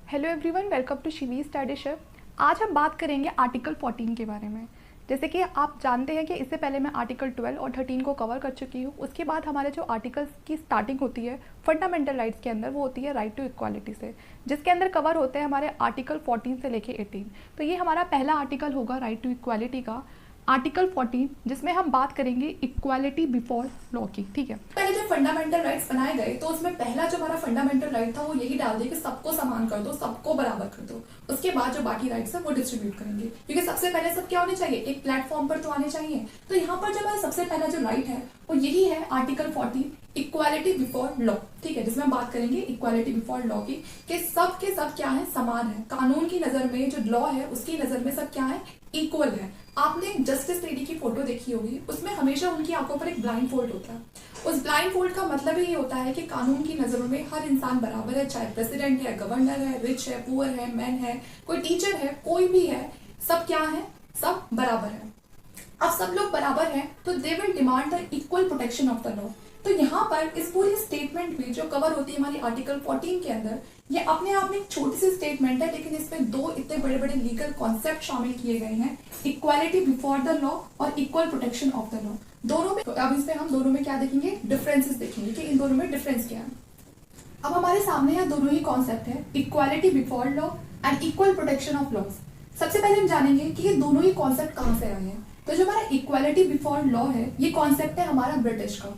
Hello everyone, welcome to Shivi studyship. आज हम बात करेंगे आर्टिकल 14 के बारे में। जैसे कि आप जानते हैं कि इससे पहले मैं आर्टिकल 12 और 13 को कवर कर चुकी हूँ। उसके बाद हमारे जो आर्टिकल्स की स्टार्टिंग होती है फंडामेंटल राइट्स के अंदर, वो होती है राइट टू इक्वालिटी से, जिसके अंदर कवर होते हैं हमारे आर्टिकल 14 से लेके 18। तो ये हमारा पहला आर्टिकल होगा राइट टू इक्वालिटी का, आर्टिकल 14, जिसमें हम बात करेंगे इक्वालिटी बिफोर लॉ की। ठीक है, पहले जो फंडामेंटल राइट्स बनाए गए तो उसमें पहला जो हमारा फंडामेंटल राइट था वो यही डाल दिया कि सबको समान कर दो, सबको बराबर कर दो। उसके बाद जो बाकी राइट्स है वो डिस्ट्रीब्यूट करेंगे, क्योंकि सबसे पहले सब क्या होने चाहिए, एक प्लेटफॉर्म पर तो आने चाहिए। तो यहाँ पर जो हमारा सबसे पहला जो राइट है वो यही है, आर्टिकल 14, इक्वालिटी बिफोर लॉ। ठीक है, जिसमें हम बात करेंगे इक्वालिटी बिफोर लॉ की, कि सब के सब क्या है, समान है। कानून की नजर में जो लॉ है उसकी नजर में सब क्या है, इक्वल है। आपने जस्टिस लेडी की फोटो देखी होगी, उसमें हमेशा उनकी आंखों पर एक ब्लाइंड फोल्ड होता है। उस ब्लाइंड फोल्ड का मतलब ही ये होता है कि कानून की नजरों में हर इंसान बराबर है, चाहे प्रेसिडेंट है, गवर्नर है, रिच है, पुअर है, मैन है, कोई टीचर है, कोई भी है, सब क्या है, सब बराबर है। अब सब लोग बराबर हैं तो they will demand the equal protection of the law. तो यहाँ पर इस पूरी स्टेटमेंट में जो कवर होती है हमारी आर्टिकल 14 के अंदर, ये अपने आप में एक छोटी सी स्टेटमेंट है, लेकिन इसमें दो इतने बड़े बड़े लीगल कॉन्सेप्ट शामिल किए गए हैं, इक्वालिटी बिफोर द लॉ और equal protection of the law. दोनों में, अब इसमें हम दोनों में क्या देखेंगे, डिफरेंसेस देखेंगे कि इन दोनों में डिफरेंस क्या है। अब हमारे सामने यहाँ दोनों ही कॉन्सेप्ट है, equality before law and equal protection of laws. सबसे पहले हम जानेंगे कि ये दोनों ही कॉन्सेप्ट कहाँ से आए हैं। तो जो हमारा इक्वालिटी बिफोर लॉ है, ये कॉन्सेप्ट है हमारा ब्रिटिश का,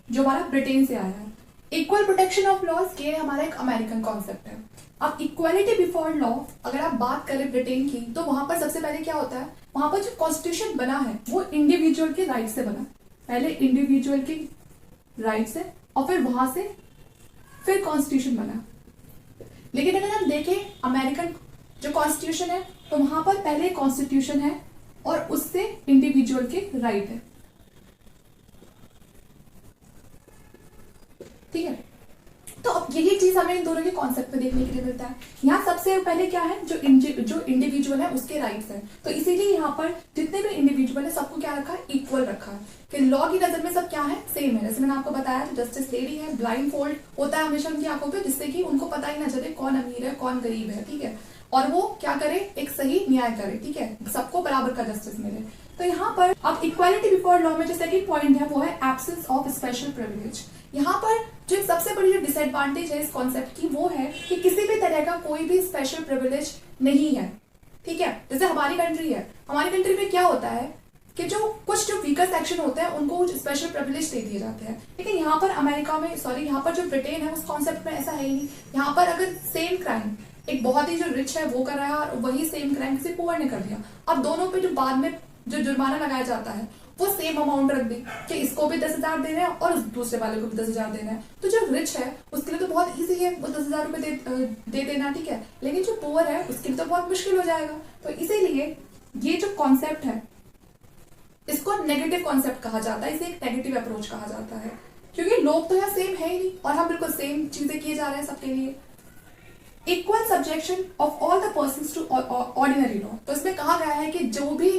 जो हमारा ब्रिटेन से आया है। इक्वल प्रोटेक्शन ऑफ लॉज ये हमारा एक अमेरिकन कॉन्सेप्ट है। अब इक्वालिटी बिफोर लॉ अगर आप बात करें ब्रिटेन की, तो वहां पर सबसे पहले क्या होता है, वहां पर जो कॉन्स्टिट्यूशन बना है वो इंडिविजुअल के राइट से बना, पहले इंडिविजुअल के राइट से और फिर वहां से फिर कॉन्स्टिट्यूशन बना। लेकिन अगर हम देखें अमेरिकन जो कॉन्स्टिट्यूशन है, तो वहां पर पहले कॉन्स्टिट्यूशन है और उससे इंडिविजुअल के राइट है। ठीक है, तो अब यही चीज हमें इन दोनों के कॉन्सेप्ट में देखने के लिए मिलता है। यहाँ सबसे पहले क्या है, जो इंडिविजुअल है उसके राइट्स है, तो इसीलिए यहाँ पर जितने भी इंडिविजुअल है सबको क्या रखा है, इक्वल रखा है, कि लॉ की नजर में सब क्या है, सेम है। जैसे मैंने आपको बताया, जस्टिस लेडी है, ब्लाइंड फोल्ड होता है हमेशा उनकी आंखों पे, जिससे कि उनको पता ही ना चले कौन अमीर है कौन गरीब है। ठीक है, और वो क्या करे, एक सही न्याय करे। ठीक है, सबको बराबर का जस्टिस मिले। तो यहाँ पर अब इक्वालिटी बिफोर लॉ में जो सेकंड पॉइंट है वो है एब्सेंस ऑफ स्पेशल प्रिविलेज। यहाँ पर जो सबसे बड़ी जो डिसएडवांटेज है इस कॉन्सेप्ट की, वो है कि किसी भी तरह का कोई भी स्पेशल प्रिविलेज नहीं है। ठीक है, जैसे हमारी कंट्री है, हमारी कंट्री में क्या होता है कि जो कुछ जो वीकर सेक्शन होते हैं उनको कुछ स्पेशल प्रिविलेज दे दिए जाते हैं। लेकिन यहाँ पर अमेरिका में, सॉरी, यहाँ पर जो ब्रिटेन है उस कॉन्सेप्ट में ऐसा है ही नहीं। यहाँ पर अगर सेम क्राइम एक बहुत ही जो रिच है वो कर रहा है और वही सेम क्राइम किसी पुअर ने कर दिया, अब दोनों पे जो बाद में जो जुर्माना लगाया जाता है वो सेम अमाउंट रख दी कि इसको भी 10,000 देना है और दूसरे वाले को भी 10,000 देना है। तो जो रिच है उसके लिए तो बहुत इजी है, वो 10,000 रुपए दे देना। ठीक है, लेकिन जो पुअर है उसके लिए तो बहुत मुश्किल हो जाएगा। तो इसीलिए ये जो कॉन्सेप्ट है इसको नेगेटिव कॉन्सेप्ट कहा जाता है, इसे एक नेगेटिव अप्रोच कहा जाता है, क्योंकि लोग तो यहाँ सेम है ही नहीं और हम बिल्कुल सेम चीजें किए जा रहे हैं सबके लिए। Equal subjection of all the persons to ordinary law. तो इसमें कहा गया है कि जो भी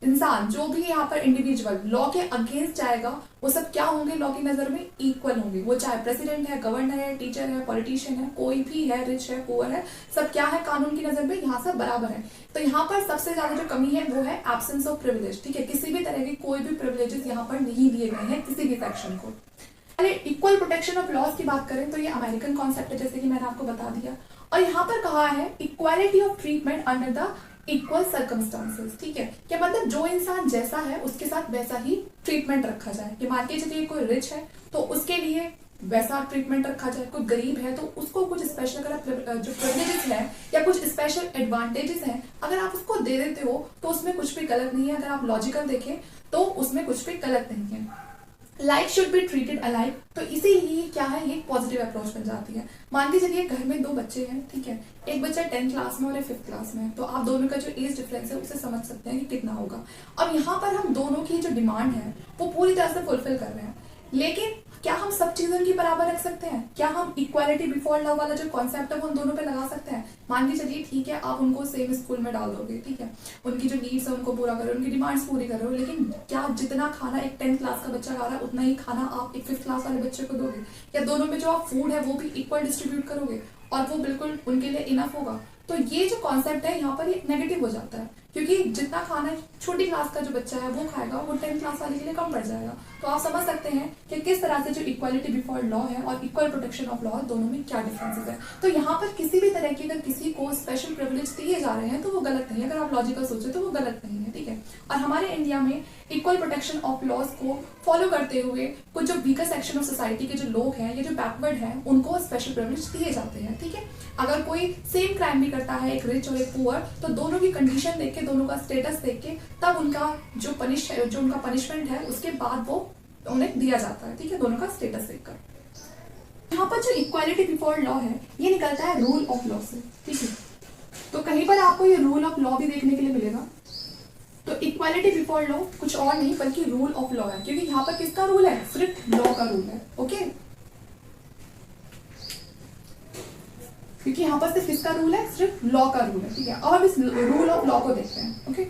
इंसान, जो भी यहाँ पर इंडिविजुअल लॉ के अगेंस्ट जाएगा, वो सब क्या होंगे, लॉ की नजर में इक्वल होंगे। वो चाहे प्रेसिडेंट है, गवर्नर है, टीचर है, पॉलिटिशियन है, कोई भी है, रिच है, पुअर है, सब क्या है, कानून की नजर में यहाँ सब बराबर है। तो यहाँ पर सबसे ज्यादा जो कमी है वो है एब्सेंस ऑफ प्रिविलेज। ठीक है, किसी भी तरह की कोई भी प्रिविलेजेस यहाँ पर नहीं दिए गए हैं किसी भी सेक्शन को। इक्वल प्रोटेक्शन ऑफ लॉज की बात करें तो ये अमेरिकन कॉन्सेप्ट है, जैसे कि मैंने आपको बता दिया। और यहाँ पर कहा है equality of treatment under the equal circumstances. ठीक है, क्या मतलब जो इंसान जैसा है उसके साथ वैसा ही ट्रीटमेंट रखा जाए, कि मान के चलिए कोई रिच है तो उसके लिए वैसा ट्रीटमेंट रखा जाए, कोई गरीब है तो उसको कुछ स्पेशल अगर जो प्रिविलेजेस है या कुछ स्पेशल एडवांटेजेस हैं अगर आप उसको दे देते हो तो उसमें कुछ भी गलत नहीं है। अगर आप लॉजिकल देखें तो उसमें कुछ भी गलत नहीं है। Like should be treated alike, तो इसीलिए क्या है, ये पॉजिटिव अप्रोच बन जाती है। मान के चलिए घर में दो बच्चे हैं, ठीक है, एक बच्चा 10th क्लास में और एक 5th क्लास में है, तो आप दोनों का जो एज डिफरेंस है उसे समझ सकते हैं कि कितना होगा। अब यहाँ पर हम दोनों की जो डिमांड है वो पूरी तरह से फुलफिल कर रहे हैं, लेकिन क्या हम सब चीजों की बराबर रख सकते हैं? क्या हम इक्वालिटी बिफोर लॉ वाला जो कॉन्सेप्ट है वो उन दोनों पे लगा सकते हैं? मान के चलिए ठीक है, आप उनको सेम स्कूल में डाल दोगे, ठीक है, उनकी जो नीड्स है उनको पूरा करो, उनकी डिमांड्स पूरी करो, लेकिन क्या जितना खाना एक 10th क्लास का बच्चा खा रहा है उतना ही खाना आप एक 5th क्लास वाले बच्चे को दोगे? या दोनों में जो आप फूड है वो भी इक्वल डिस्ट्रीब्यूट करोगे और वो बिल्कुल उनके लिए इनफ होगा? तो ये जो कॉन्सेप्ट है यहाँ पर ये नेगेटिव हो जाता है, क्योंकि जितना खाना छोटी क्लास का जो बच्चा है वो खाएगा वो 10th क्लास वाले के लिए कम पड़ जाएगा। तो आप समझ सकते हैं कि किस तरह से जो इक्वालिटी बिफोर लॉ है और इक्वल प्रोटेक्शन ऑफ लॉ दोनों में क्या डिफरेंसेस है। तो यहाँ पर किसी भी तरह की अगर किसी को स्पेशल प्रिविलेज दिए जा रहे हैं तो वो गलत नहीं है, अगर आप लॉजिकल सोचे तो वो गलत नहीं है, ठीक है। और हमारे इंडिया में इक्वल प्रोटेक्शन ऑफ लॉज को फॉलो करते हुए कुछ जो वीकर सेक्शन ऑफ सोसाइटी के जो लोग हैं या जो बैकवर्ड हैं उनको स्पेशल प्रिविलेज दिए जाते हैं, ठीक है। अगर कोई सेम क्राइम भी करता है, एक रिच और एक पुअर, तो दोनों की कंडीशन देख के, दोनों का स्टेटस देख के तब उनका जो उनका पनिशमेंट है उसके बाद वो उन्हें दिया जाता है, ठीक है, दोनों का स्टेटस देखकर। यहाँ पर जो इक्वालिटी बिफोर लॉ है ये निकलता है रूल ऑफ लॉ से, ठीक है। तो कहीं पर आपको ये रूल ऑफ लॉ भी देखने के लिए मिलेगा। तो इक्वालिटी बिफोर लॉ कुछ और नहीं बल्कि रूल ऑफ लॉ है, क्योंकि यहाँ पर किसका रूल है? सिर्फ लॉ का रूल है, ओके। क्योंकि यहाँ पर सिर्फ किसका रूल है? सिर्फ लॉ का रूल है, ठीक है। अब हम इस रूल ऑफ लॉ को देखते हैं, okay.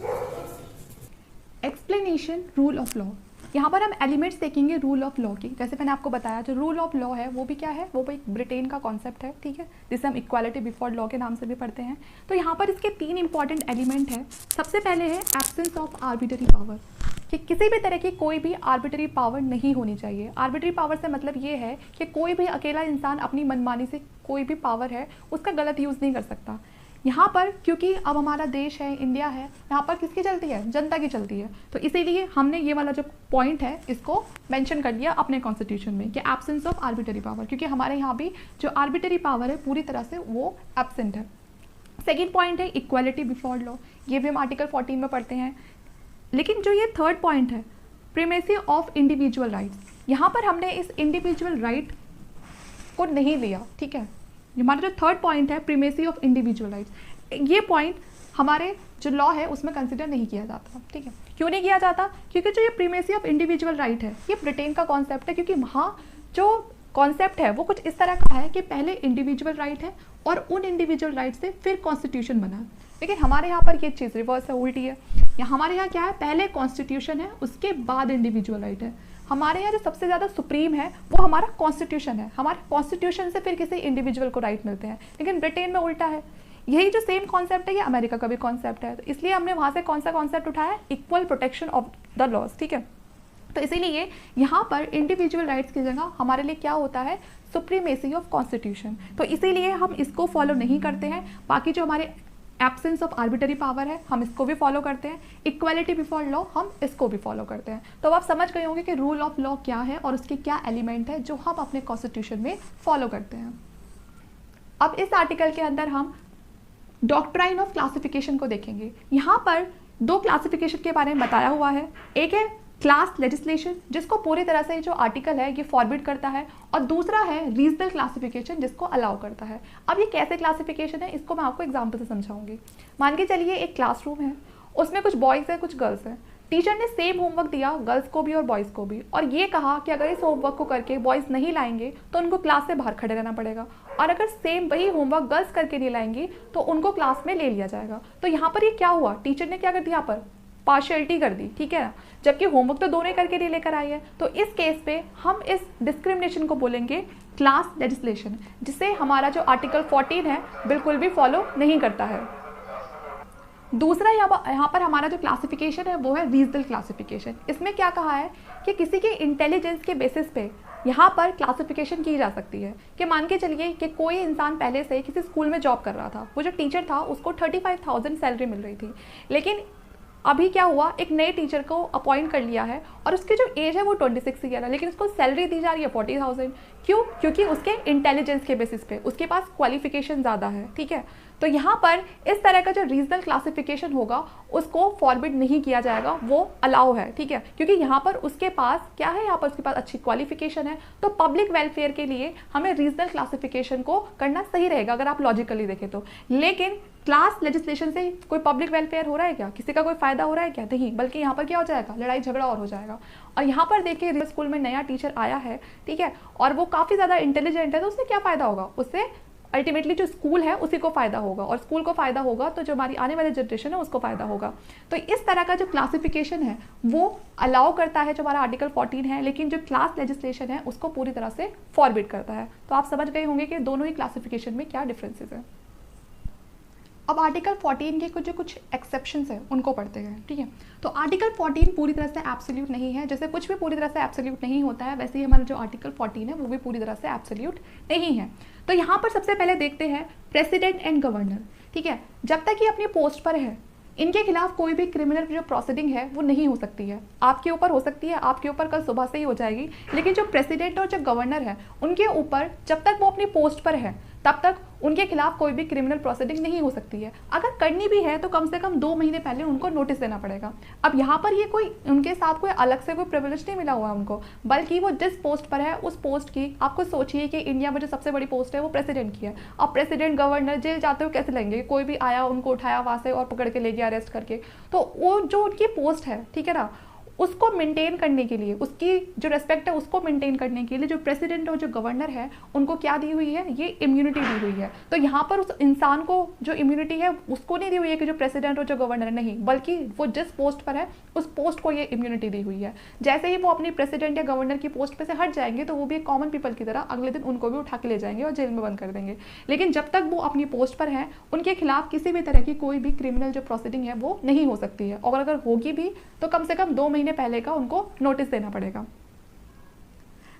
Explanation rule of law. यहाँ पर हम एलिमेंट्स देखेंगे रूल ऑफ लॉ की। जैसे मैंने आपको बताया जो रूल ऑफ लॉ है वो भी क्या है, वो भी एक ब्रिटेन का कॉन्सेप्ट है, ठीक है, जिसे हम इक्वालिटी बिफोर लॉ के नाम से भी पढ़ते हैं। तो यहाँ पर इसके 3 इंपॉर्टेंट एलिमेंट है। सबसे पहले है एब्सेंस ऑफ आर्बिट्ररी पावर, कि किसी भी तरह की कोई भी आर्बिट्ररी पावर नहीं होनी चाहिए। आर्बिट्ररी पावर से मतलब ये है कि कोई भी अकेला इंसान अपनी मनमानी से कोई भी पावर है उसका गलत यूज़ नहीं कर सकता। यहाँ पर क्योंकि अब हमारा देश है, इंडिया है, यहाँ पर किसकी चलती है? जनता की चलती है। तो इसीलिए हमने ये वाला जो पॉइंट है इसको मेंशन कर लिया अपने कॉन्स्टिट्यूशन में कि एब्सेंस ऑफ आर्बिट्ररी पावर, क्योंकि हमारे यहाँ भी जो आर्बिट्ररी पावर है पूरी तरह से वो एब्सेंट है। सेकेंड पॉइंट है इक्वालिटी बिफोर लॉ, ये भी हम आर्टिकल 14 में पढ़ते हैं। लेकिन जो ये थर्ड पॉइंट है प्रीमेसी ऑफ इंडिविजुअल राइट्स, यहाँ पर हमने इस इंडिविजुअल राइट को नहीं लिया, ठीक है। हमारा जो थर्ड पॉइंट है प्रीमेसी ऑफ इंडिविजुअल राइट्स, ये पॉइंट हमारे जो लॉ है उसमें कंसिडर नहीं किया जाता, ठीक है। क्यों नहीं किया जाता? क्योंकि जो ये प्रीमेसी ऑफ इंडिविजुअल राइट है ये ब्रिटेन का कॉन्सेप्ट है, क्योंकि वहाँ जो कॉन्सेप्ट है वो कुछ इस तरह का है कि पहले इंडिविजुअल राइट है और उन इंडिविजुअल राइट से फिर कॉन्स्टिट्यूशन बना। लेकिन हमारे यहाँ पर ये चीज़ रिवर्स है, उल्टी है। हमारे यहाँ क्या है? पहले कॉन्स्टिट्यूशन है उसके बाद इंडिविजुअल राइट है। हमारे यहाँ जो सबसे ज़्यादा सुप्रीम है वो हमारा कॉन्स्टिट्यूशन है, हमारे कॉन्स्टिट्यूशन से फिर किसी इंडिविजुअल को राइट मिलते हैं। लेकिन ब्रिटेन में उल्टा है। यही जो सेम कॉन्सेप्ट है ये अमेरिका का भी कॉन्सेप्ट है, तो इसलिए हमने वहाँ से कौन सा कॉन्सेप्ट उठाया? Equal protection of the laws, ठीक है। तो इसीलिए यहाँ पर इंडिविजुअल राइट्स की जगह हमारे लिए क्या होता है? Supremacy of constitution. तो इसीलिए हम इसको फॉलो नहीं करते हैं। बाकी जो हमारे एब्सेंस ऑफ आर्बिट्ररी पावर है हम इसको भी फॉलो करते हैं, इक्वालिटी बिफोर लॉ हम इसको भी फॉलो करते हैं। तो आप समझ गए होंगे कि रूल ऑफ लॉ क्या है और उसके क्या एलिमेंट है जो हम अपने कॉन्स्टिट्यूशन में फॉलो करते हैं। अब इस आर्टिकल के अंदर हम डॉक्ट्राइन ऑफ क्लासिफिकेशन को देखेंगे। यहाँ पर 2 क्लासिफिकेशन के बारे में बताया हुआ है। एक है क्लास लेजिस्लेशन जिसको पूरी तरह से जो आर्टिकल है ये फॉरबिड करता है, और दूसरा है रीजनल क्लासिफिकेशन जिसको अलाउ करता है। अब ये कैसे क्लासिफिकेशन है इसको मैं आपको एग्जांपल से समझाऊंगी। मान के चलिए एक क्लासरूम है, उसमें कुछ बॉयज़ हैं कुछ गर्ल्स हैं। टीचर ने सेम होमवर्क दिया गर्ल्स को भी और बॉयज़ को भी, और ये कहा कि अगर इस होमवर्क को करके बॉयज़ नहीं लाएंगे तो उनको क्लास से बाहर खड़े रहना पड़ेगा, और अगर सेम वही होमवर्क गर्ल्स करके नहीं लाएंगी तो उनको क्लास में ले लिया जाएगा। तो यहाँ पर ये क्या हुआ? टीचर ने क्या कर दिया? यहाँ पर पार्शियलिटी कर दी, ठीक है ना, जबकि होमवर्क तो दोनों करके नहीं लेकर आई है। तो इस केस पे हम इस डिस्क्रिमिनेशन को बोलेंगे क्लास लेजिस्लेशन, जिसे हमारा जो आर्टिकल 14 है बिल्कुल भी फॉलो नहीं करता है। दूसरा यहाँ पर हमारा जो क्लासिफिकेशन है वो है रीजनल क्लासिफिकेशन। इसमें क्या कहा है कि किसी के इंटेलिजेंस के बेसिस पे यहाँ पर क्लासिफिकेशन की जा सकती है। कि मान के चलिए कि कोई इंसान पहले से किसी स्कूल में जॉब कर रहा था, वो जो टीचर था उसको 35,000 सैलरी मिल रही थी, लेकिन अभी क्या हुआ, एक नए टीचर को अपॉइंट कर लिया है और उसकी जो एज है वो 26 ईयर है, लेकिन उसको सैलरी दी जा रही है 40,000। क्यों? क्योंकि उसके इंटेलिजेंस के बेसिस पे उसके पास क्वालिफिकेशन ज़्यादा है, ठीक है। तो यहाँ पर इस तरह का जो रीजनल क्लासिफिकेशन होगा उसको फॉरबिड नहीं किया जाएगा, वो अलाउ है, ठीक है, क्योंकि यहाँ पर उसके पास क्या है, यहाँ पर उसके पास अच्छी क्वालिफिकेशन है। तो पब्लिक वेलफेयर के लिए हमें रीजनल क्लासिफिकेशन को करना सही रहेगा अगर आप लॉजिकली देखें तो। लेकिन क्लास लेजिस्लेशन से कोई पब्लिक वेलफेयर हो रहा है क्या? किसी का कोई फायदा हो रहा है क्या? नहीं, बल्कि यहाँ पर क्या हो जाएगा? लड़ाई झगड़ा और हो जाएगा। और यहाँ पर देखिए स्कूल में नया टीचर आया है, ठीक है, और वो काफ़ी ज़्यादा इंटेलिजेंट है, तो उससे क्या फ़ायदा होगा, उससे अल्टीमेटली जो स्कूल है उसी को फ़ायदा होगा, और स्कूल को फ़ायदा होगा तो जो हमारी आने वाली जनरेशन है उसको फ़ायदा होगा। तो इस तरह का जो क्लासिफिकेशन है वो अलाउ करता है जो हमारा आर्टिकल 14 है, लेकिन जो क्लास लेजिस्लेशन है उसको पूरी तरह से फॉरबिड करता है। तो आप समझ गए होंगे कि दोनों ही क्लासिफिकेशन में क्या डिफरेंसेस है। अब आर्टिकल 14 के कुछ एक्सेप्शंस हैं उनको पढ़ते हैं, ठीक है। तो आर्टिकल 14 पूरी तरह से एब्सोल्यूट नहीं है, जैसे कुछ भी पूरी तरह से एब्सोल्यूट नहीं होता है वैसे ही हमारा जो आर्टिकल 14 है वो भी पूरी तरह से एब्सोल्यूट नहीं है। तो यहाँ पर सबसे पहले देखते हैं प्रेसिडेंट एंड गवर्नर, ठीक है। जब तक ये अपनी पोस्ट पर है इनके खिलाफ कोई भी क्रिमिनल जो प्रोसीडिंग है वो नहीं हो सकती है। आपके ऊपर हो सकती है, आपके ऊपर कल सुबह से ही हो जाएगी, लेकिन जो प्रेसिडेंट और जो गवर्नर है उनके ऊपर जब तक वो अपनी पोस्ट पर है तब तक उनके खिलाफ कोई भी क्रिमिनल प्रोसीडिंग नहीं हो सकती है। अगर करनी भी है तो कम से कम 2 महीने पहले उनको नोटिस देना पड़ेगा। अब यहाँ पर ये कोई उनके साथ कोई अलग से कोई प्रिविलेज नहीं मिला हुआ है उनको, बल्कि वो जिस पोस्ट पर है उस पोस्ट की, आपको सोचिए कि इंडिया में जो सबसे बड़ी पोस्ट है वो प्रेसिडेंट की है। अब प्रेसिडेंट गवर्नर जेल जाते हुए कैसे लेंगे, कोई भी आया उनको उठाया वहाँ से और पकड़ के ले गया अरेस्ट करके। तो वो जो उनकी पोस्ट है, ठीक है ना, उसको मेंटेन करने के लिए, उसकी जो रेस्पेक्ट है उसको मेंटेन करने के लिए जो प्रेसिडेंट और जो गवर्नर है उनको क्या दी हुई है, ये इम्यूनिटी दी हुई है। तो यहाँ पर उस इंसान को जो इम्यूनिटी है उसको नहीं दी हुई है कि जो प्रेसिडेंट और जो गवर्नर है, नहीं, बल्कि वो जिस पोस्ट पर है उस पोस्ट को ये इम्यूनिटी दी हुई है। जैसे ही वो अपनी प्रेसिडेंट या गवर्नर की पोस्ट पर से हट जाएंगे तो वो भी एक कॉमन पीपल की तरह अगले दिन उनको भी उठा के ले जाएंगे और जेल में बंद कर देंगे। लेकिन जब तक वो अपनी पोस्ट पर है उनके खिलाफ किसी भी तरह की कोई भी क्रिमिनल जो प्रोसीडिंग है वो नहीं हो सकती है, और अगर होगी भी तो कम से कम 2 महीने पहले का उनको नोटिस देना पड़ेगा।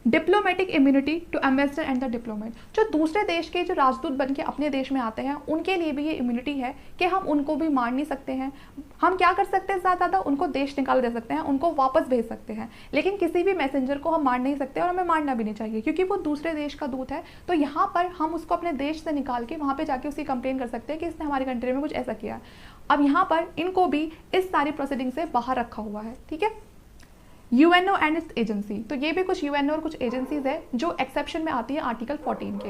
Diplomatic immunity to ambassador and the diplomat, जो दूसरे देश के जो राजदूत बन के अपने देश में आते हैं उनके लिए भी ये इम्यूनिटी है कि हम उनको भी मार नहीं सकते हैं। हम क्या कर सकते हैं, ज़्यादा उनको देश निकाल दे सकते हैं, उनको वापस भेज सकते हैं, लेकिन किसी भी मैसेंजर को हम मार नहीं सकते और हमें मारना भी नहीं चाहिए क्योंकि वो दूसरे देश का दूत है। तो यहाँ पर हम उसको अपने देश से निकाल के वहाँ पर जाके उसकी कंप्लेन कर सकते हैं कि इसने हमारी कंट्री में कुछ ऐसा किया है। अब यहाँ पर इनको भी इस सारी प्रोसीडिंग से बाहर रखा हुआ है, ठीक है। यूएनओ एंड इट्स एजेंसी, तो ये भी कुछ यूएनओ और कुछ एजेंसीज है जो एक्सेप्शन में आती है आर्टिकल 14 के।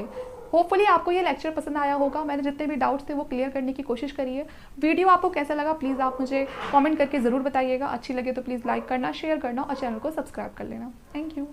होपफुली आपको ये लेक्चर पसंद आया होगा, मैंने जितने भी डाउट्स थे वो क्लियर करने की कोशिश करी है। वीडियो आपको कैसा लगा प्लीज़ आप मुझे कमेंट करके ज़रूर बताइएगा। अच्छी लगे तो प्लीज़ लाइक करना, शेयर करना और चैनल को सब्सक्राइब कर लेना। Thank you.